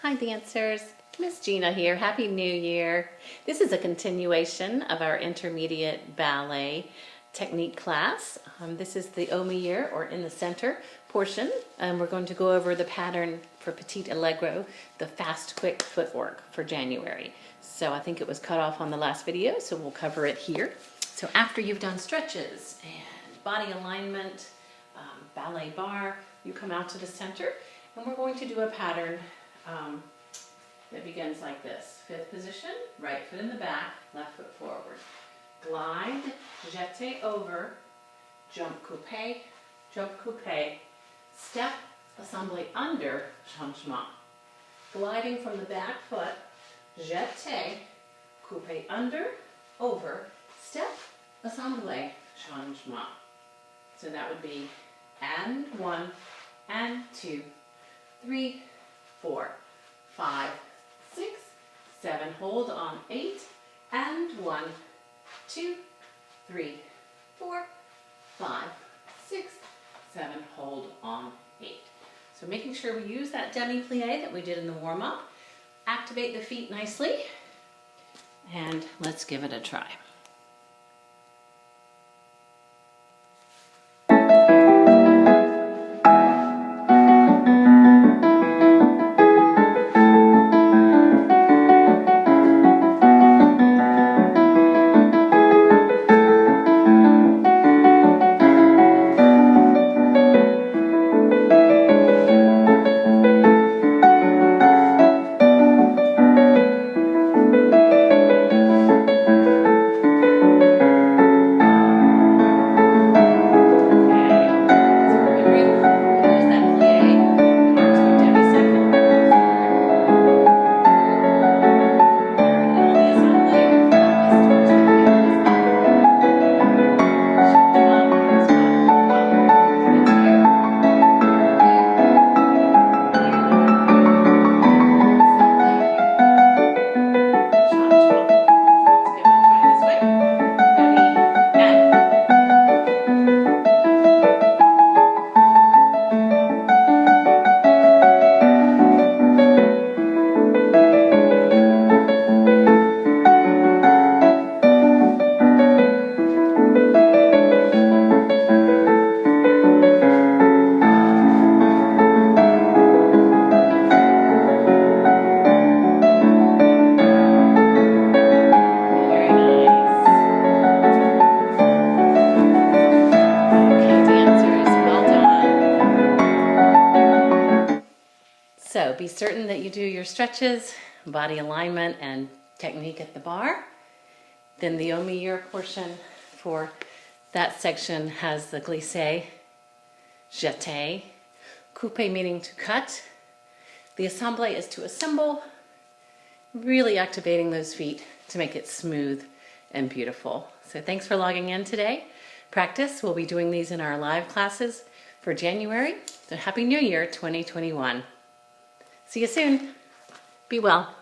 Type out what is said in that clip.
Hi dancers, Miss Gina here. Happy New Year. This is a continuation of our intermediate ballet technique class. This is the au milieu or in the center portion. We're going to go over the pattern for Petit Allegro, the fast quick footwork for January. So I think it was cut off on the last video, so we'll cover it here. So after you've done stretches and body alignment, ballet bar, you come out to the center and we're going to do a pattern that begins like this. Fifth position, right foot in the back, left foot forward. Glide, jete over, jump coupe, step, assemble under, changement. Gliding from the back foot, jete, coupe under, over, step, assemble, changement. So that would be and 1, and 2, 3, 4, 5, 6, 7, hold on 8, and 1, 2, 3, 4, 5, 6, 7, hold on 8. So making sure we use that demi-plie that we did in the warm-up. Activate the feet nicely, and let's give it a try. So be certain that you do your stretches, body alignment, and technique at the bar. Then the au milieu portion for that section has the glissé, jete, coupe meaning to cut. The assemble is to assemble, really activating those feet to make it smooth and beautiful. So thanks for logging in today. Practice, we'll be doing these in our live classes for January. So Happy New Year 2021. See you soon. Be well.